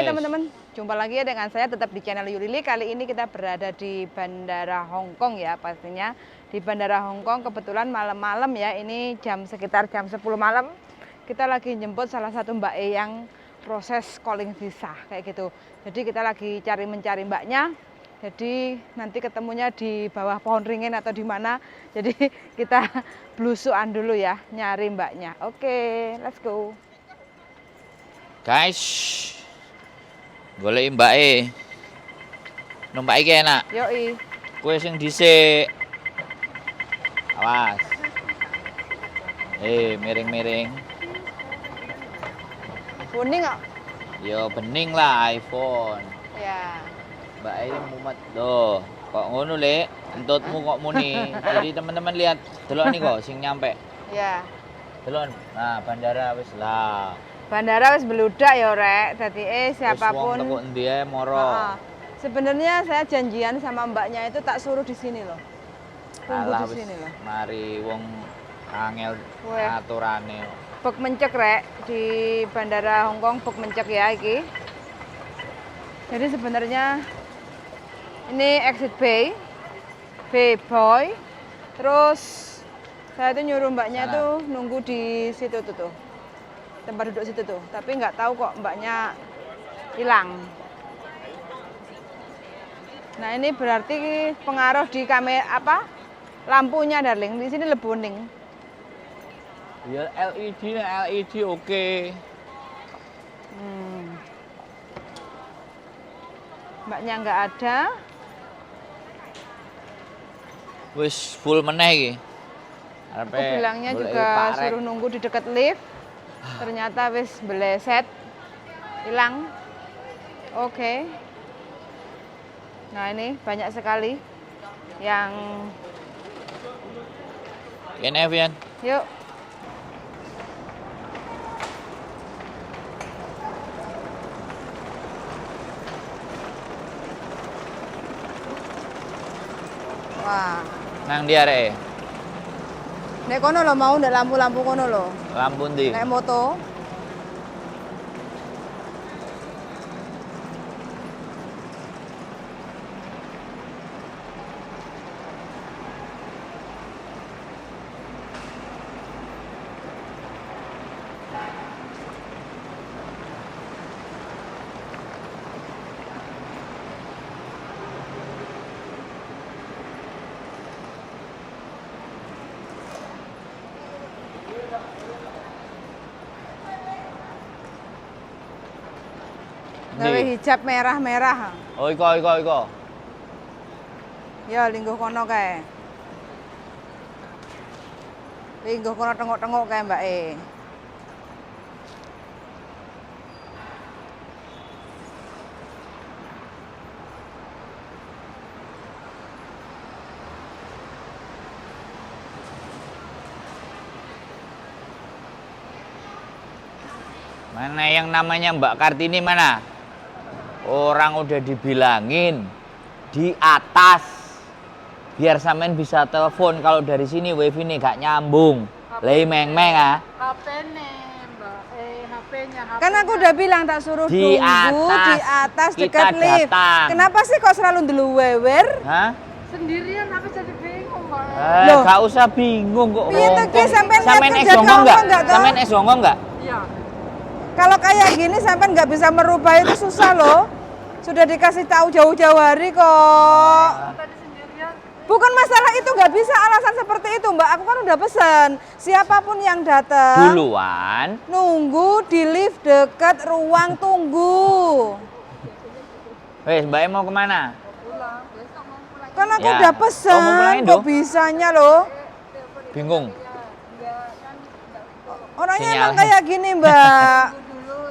Hai teman-teman, jumpa lagi ya dengan saya tetap di channel Yulili. Kali ini kita berada di Bandara Hongkong ya pastinya. Di Bandara Hongkong kebetulan malam-malam ya, ini sekitar jam 10 malam. Kita lagi jemput salah satu Mbak E yang proses calling visa kayak gitu. Jadi kita lagi mencari mbaknya. Jadi nanti ketemunya di bawah pohon ringin atau di mana. Jadi kita blusukan dulu ya, nyari mbaknya. Oke, let's go. Guys, golek Mbak E. Numpak iki enak. Yoi. Kowe sing dhisik. Awas. Miring-miring. Kuning nggak? Yo bening lah iPhone. Ya. Mbak E mumet. Loh, kok ngono, Lek? Entutmu kok muni. Jadi teman-teman lihat, delok nih kok sing nyampe. Ya. Delok. Nah, bandara wis lah. Bandara wis beludak ya, Rek. Dadi siapapun. Wis wong teko endi ae moro. Sebenarnya saya janjian sama mbaknya itu tak suruh di sini loh. Tunggu di sini loh. Mari wong angel aturane. Bek mencek, Rek, di Bandara Hongkong bek mencek ya iki. Jadi sebenarnya ini exit bay, boy. Terus saya tuh nyuruh mbaknya tuh nunggu di situ tuh. Tempat duduk situ tuh. Tapi nggak tahu kok mbaknya hilang. Nah, ini berarti pengaruh di kamera lampunya, darling. Di sini lebih kuning. Ya LED oke. Mbaknya nggak ada. Wis full meneh iki. Aku bilangnya juga suruh nunggu di dekat lift. Ternyata wis beleset. Hilang. Oke. Nah, ini banyak sekali yang Kene Vian. Yuk. Wah. Nang ndi areke? Nek kono lho mau ndak lampu-lampu kono lho. Lampu ndi? Nek moto. Gawe hijab merah-merah. Oh, iko. Ya, lingguh kono kae. Lingguh kono tengok-tengok kae, Mbak E. Mana yang namanya Mbak Kartini mana? Orang udah dibilangin di atas biar sampean bisa telepon. Kalau dari sini wifi nih gak nyambung. Lei meng-meng ah. HP-nya Mbak, HP-nya. Kan aku udah bilang tak suruh di tunggu atas, di atas kita dekat lift. datang. Kenapa sih kok selalu ndeluwewer? Hah? Sendirian aku jadi bingung, Mbak. Loh, gak usah bingung kok. Piye tuh ki sampean es ngomong enggak? Sampean es ngomong enggak? Iya. Kalau kayak gini sampean nggak bisa merubah itu susah loh. Sudah dikasih tahu jauh-jauh hari kok. Tadi sendirian. Bukan masalah itu, nggak bisa alasan seperti itu, Mbak. Aku kan udah pesen. Siapapun yang datang Duluan. nunggu di lift dekat ruang tunggu. Wes, Mbak E mau kemana? Pulang, besok mau pulang. Kan aku Ya. udah Oh, mau pesen, pulangin kok dong? bisanya loh. Bingung. Orangnya Sinyal. emang kayak gini, Mbak.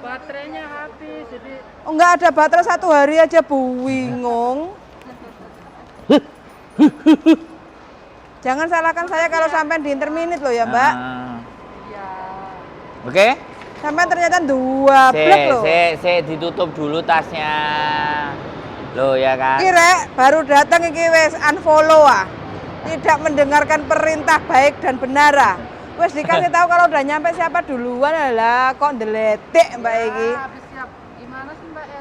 Baterainya habis, jadi Oh, nggak ada baterai 1 hari aja bingung. Jangan salahkan saya kalau sampai di interminute loh ya, Mbak. ya. Oke? Sampai ternyata 2 blok loh. Ditutup dulu tasnya. Loh ya kan? Kira baru datang iki wes unfollow ah. Tidak mendengarkan perintah baik dan benar ah. Wes dikasih tahu kalau udah nyampe siapa duluan lah kok ndeletik Mbak iki. Habis siap. Gimana sih Mbak ya?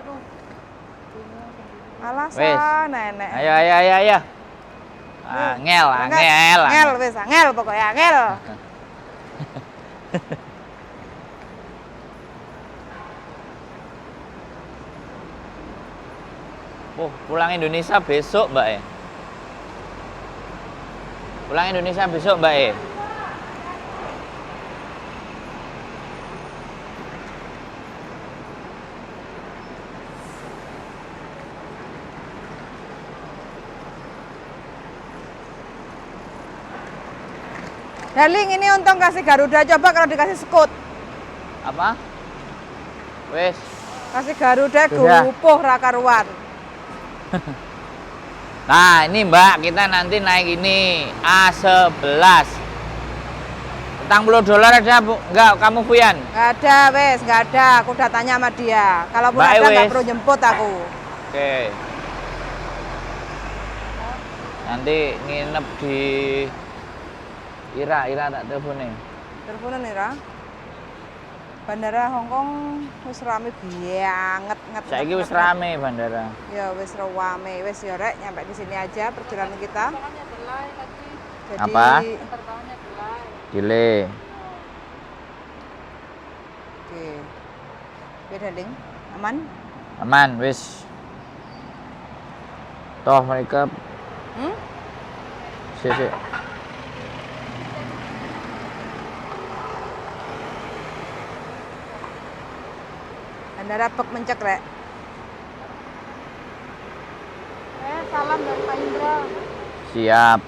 Alasan nenek. Ayo, ayo, ayo, ayo. Angel, angel. Angel wis, angel pokoknya angel. Oh, pulang Indonesia besok, Mbak E. Pulang Indonesia besok, Mbak E. Darling, ini untung kasih Garuda, coba kalau dikasih Scoot. Apa? Wes. Kasih Garuda Sudah. gupuh ra karuan. Nah, ini Mbak, kita nanti naik ini A11. $40 ada Bu? Enggak, kamu Fuyan? Enggak ada, wes, enggak ada. Aku udah tanya sama dia. Kalaupun Mbak, ada enggak wes. perlu jemput aku. Oke. Nanti nginep di Ira tak teleponin. Teleponan nih, Ra. Bandara Hongkong wis rame banget. Saiki wis rame bandara. Ya wis rame, wis ya rek nyampe di sini aja perjalanan kita. Terbangnya delay lagi. Jadi Apa? Terbangnya delay. Delay. Oke. Beda ding. Aman? Aman, wis. Toh mereka Hmm? sik. Bandara Pek Mencek rek. Salam dari Pak Indra. Siap.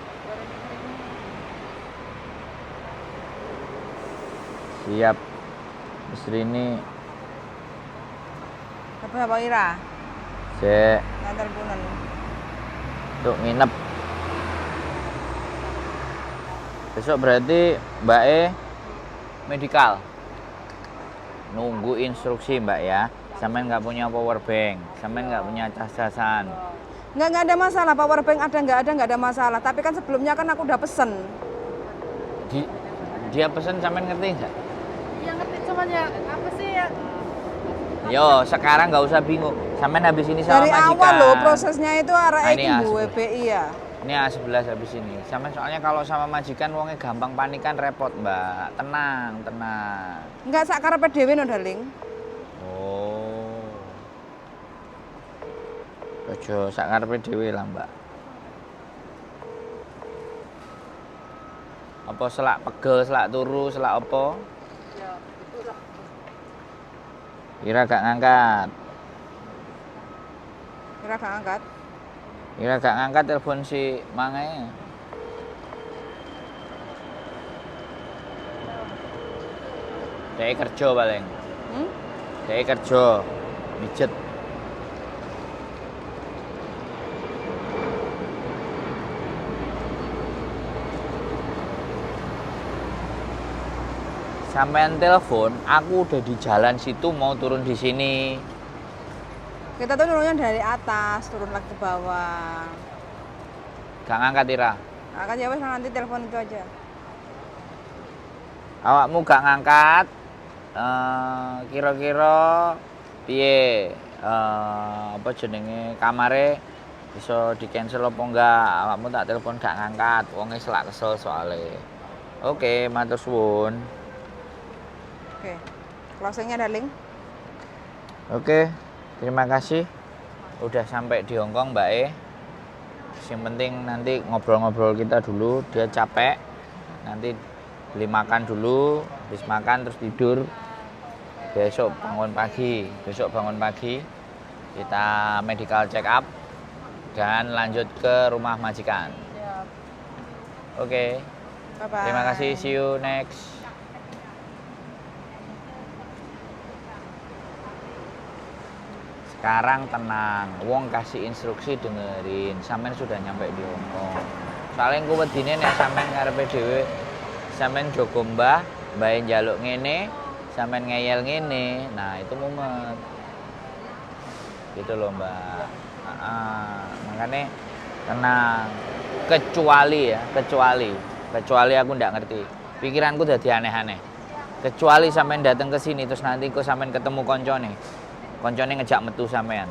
Siap. Istri ini Apa Pak Ira? sik Nah, teleponan. untuk nginep. Besok berarti Mbak E medikal. Nunggu instruksi Mbak ya. Sampean nggak punya power bank, sampean nggak punya cas-casan. Nggak ada masalah, power bank ada nggak ada masalah. Tapi kan sebelumnya kan aku udah pesen. Dia pesen sampean ngerti nggak? Yang ngerti cuman ya apa sih ya? Yo, sekarang nggak usah bingung. Sampean habis ini sama Dari majikan. awal loh prosesnya itu arah Nah, ini iki Bu asli. WBI ya. Ini A11 habis ini. Sampean soalnya kalau sama majikan wongnya gampang panikan repot, Mbak. Tenang. Nggak sak karepe dhewe no, darling. Oh. Ojo sak karepe dhewe lah, Mbak. Apa selak pegel, selak turu, selak apa? Ya, itulah. Ira gak ngangkat. Kira gak angkat. Ira gak ngangkat telepon si Mangai. Dia kerja paling. Hmm? Dia kerja mijet. Sampean telepon, aku udah di jalan situ mau turun di sini. Kita tuh turunnya dari atas, turun lagi ke bawah. Gak ngangkat Ira. Nah, kan ya wes nanti telepon itu aja. Awakmu gak ngangkat. Kira-kira piye? Apa jenenge kamare bisa di cancel apa enggak? Awakmu tak telepon gak ngangkat. Wonge selak kesel soalnya. Oke, matur suwun. Oke. Closingnya darling. Oke, terima kasih udah sampai di Hongkong Mbak E. Yang penting nanti ngobrol-ngobrol kita dulu, dia capek. Nanti beli makan dulu, habis makan terus tidur. Besok bangun pagi kita medical check up dan lanjut ke rumah majikan. Ya. Oke, Bye-bye. terima kasih, see you next. Sekarang tenang, wong kasih instruksi dengerin. Sampean sudah nyampe di Hongkong. Soalnya engko wedine nek sampean ngarepe dhewe, sampean jogo mbah njaluk ngene, sampean ngeyel ngene. Nah, itu mumet. Gitu loh, Mbak. Makanya tenang. Kecuali aku ndak ngerti. Pikiranku dadi aneh-aneh. Kecuali sampean datang ke sini terus nanti kok sampean ketemu koncone. koncone ngejak metu sampean.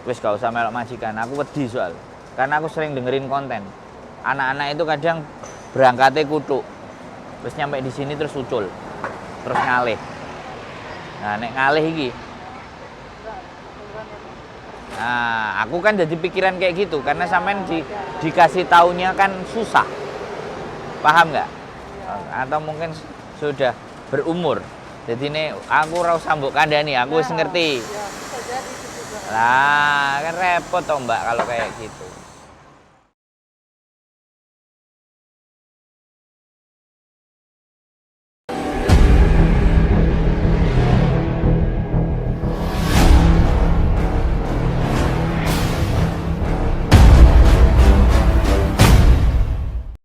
Wis gak usah melok majikan, aku wedi soal. Karena aku sering dengerin konten. Anak-anak itu kadang berangkatnya kutuk. Terus nyampe di sini terus ucul. Terus ngalih. Nah, nek ngalih iki. Nah, aku kan jadi pikiran kayak gitu karena sampean dikasih taunya kan susah. Paham nggak? Atau mungkin sudah berumur. Jadi ini aku ora usah mbok kandhani, aku wis ngerti. Ya, bisa jadi itu juga. Lah, kan repot toh Mbak kalau kayak gitu.